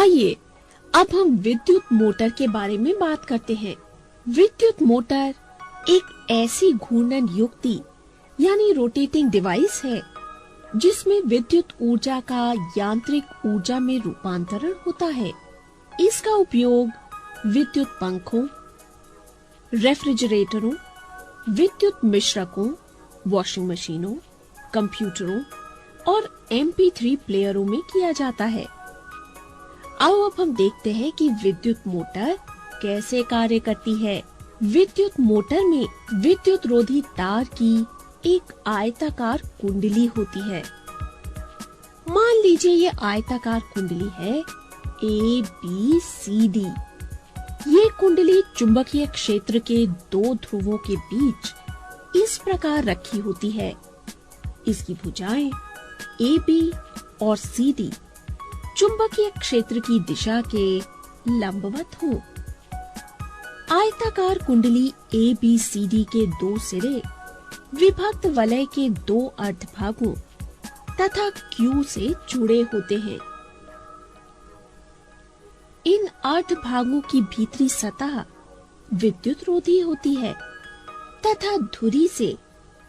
आइए अब हम विद्युत मोटर के बारे में बात करते हैं। विद्युत मोटर एक ऐसी घूर्णन युक्ति यानी रोटेटिंग डिवाइस है जिसमें विद्युत ऊर्जा का यांत्रिक ऊर्जा में रूपांतरण होता है। इसका उपयोग विद्युत पंखों, रेफ्रिजरेटरों, विद्युत मिश्रकों, वॉशिंग मशीनों, कंप्यूटरों और MP3 प्लेयरों में किया जाता है। आओ अब हम देखते हैं कि विद्युत मोटर कैसे कार्य करती है। विद्युत मोटर में विद्युत रोधी तार की एक आयताकार कुंडली होती है। मान लीजिए ये आयताकार कुंडली है ABCD। ये कुंडली चुंबकीय क्षेत्र के दो ध्रुवों के बीच इस प्रकार रखी होती है। इसकी भुजाएं AB और CD चुंबकीय क्षेत्र की दिशा के लंबवत हों। आयताकार कुंडली ABCD के दो सिरे विभक्त वलय के दो अर्धभागों तथा Q से जुड़े होते हैं। इन अर्धभागों की भीतरी सतह विद्युत रोधी होती है तथा धुरी से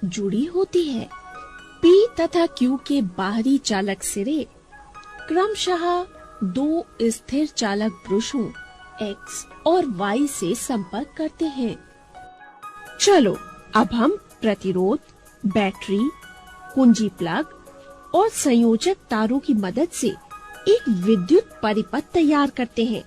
जुड़ी होती है। P तथा Q के बाहरी चालक सिरे क्रमशः दो स्थिर चालक ब्रशों X और Y से संपर्क करते हैं। चलो अब हम प्रतिरोध, बैटरी, कुंजी प्लग और संयोजक तारों की मदद से एक विद्युत परिपथ तैयार करते हैं।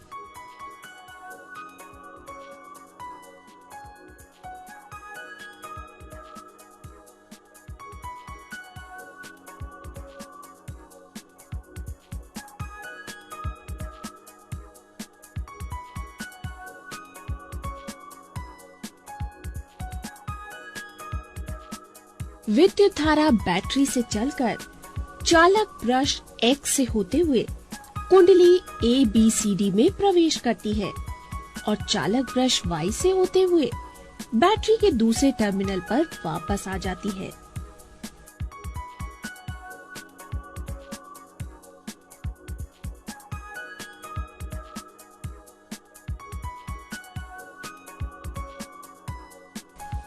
विद्युत धारा बैटरी से चलकर चालक ब्रश X से होते हुए कुंडली ABCD में प्रवेश करती है और चालक ब्रश Y से होते हुए बैटरी के दूसरे टर्मिनल पर वापस आ जाती है।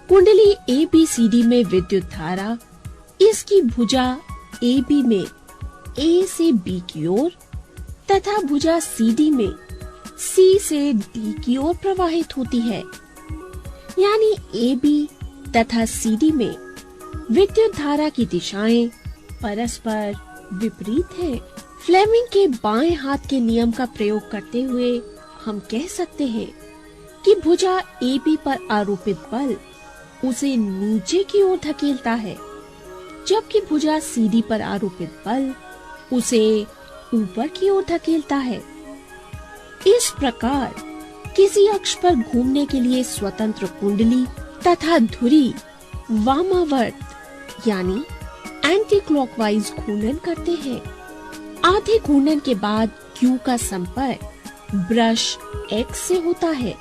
कुंडली ABCD में विद्युत धारा इसकी भुजा AB में A से B की ओर तथा भुजा CD में C से D की ओर प्रवाहित होती है। यानी AB तथा CD में विद्युत धारा की दिशाएं परस्पर विपरीत हैं। फ्लेमिंग के बाएं हाथ के नियम का प्रयोग करते हुए हम कह सकते हैं कि भुजा AB पर आरोपित बल उसे नीचे की ओर धकेलता है, जबकि भुजा CD पर आरोपित बल उसे ऊपर की ओर धकेलता है। इस प्रकार किसी अक्ष पर घूमने के लिए स्वतंत्र कुंडली तथा धुरी वामावर्त यानी एंटी क्लॉकवाइज घूर्णन करते हैं। आधे घूर्णन के बाद Q का संपर्क ब्रश X से होता है।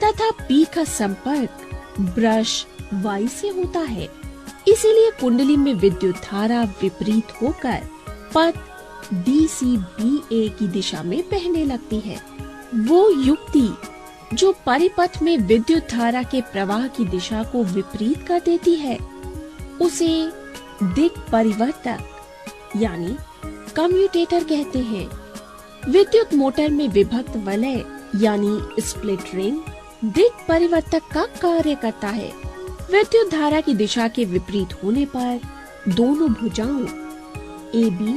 तथा P का संपर्क ब्रश Y से होता है। इसीलिए कुंडली में विद्युत धारा विपरीत होकर पथ DCBA की दिशा में बहने लगती है। वो युक्ति जो परिपथ में विद्युत धारा के प्रवाह की दिशा को विपरीत कर देती है, उसे दिक् परिवर्तक यानी कम्यूटेटर कहते हैं। विद्युत मोटर में विभक्त वलय यानी स्प्लिट रिंग दिक् परिवर्तक का कार्य करता है। विद्युत धारा की दिशा के विपरीत होने पर दोनों भुजाओं AB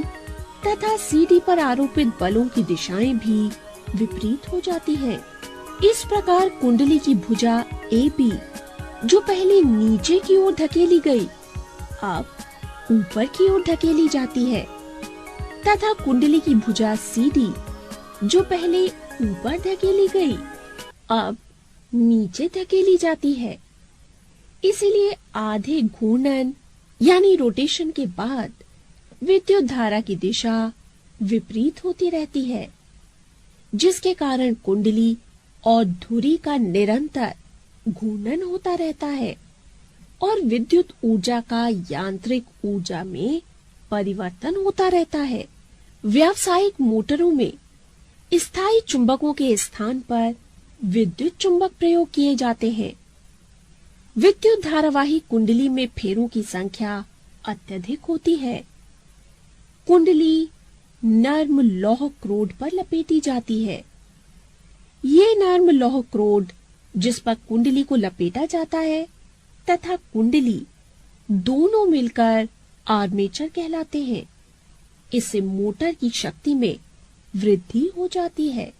तथा CD पर आरोपित बलों की दिशाएं भी विपरीत हो जाती हैं। इस प्रकार कुंडली की भुजा AB जो पहले नीचे की ओर धकेली गई, अब ऊपर की ओर धकेली जाती है तथा कुंडली की भुजा CD जो पहले ऊपर धकेली गई, अब नीचे धकेली जाती है। इसीलिए आधे घूर्णन यानी रोटेशन के बाद विद्युत धारा की दिशा विपरीत होती रहती है। जिसके कारण कुंडली और धुरी का निरंतर घूर्णन होता रहता है और विद्युत ऊर्जा का यांत्रिक ऊर्जा में परिवर्तन होता रहता है। व्यावसायिक मोटरों में स्थायी चुंबकों के स्थान पर विद्युत चुंबक प्रयोग किए जाते हैं। विद्युत धारावाही कुंडली में फेरों की संख्या अत्यधिक होती है। कुंडली नर्म लौह क्रोड पर लपेटी जाती है। ये नर्म लौह क्रोड जिस पर कुंडली को लपेटा जाता है तथा कुंडली दोनों मिलकर आर्मेचर कहलाते हैं। इससे मोटर की शक्ति में वृद्धि हो जाती है।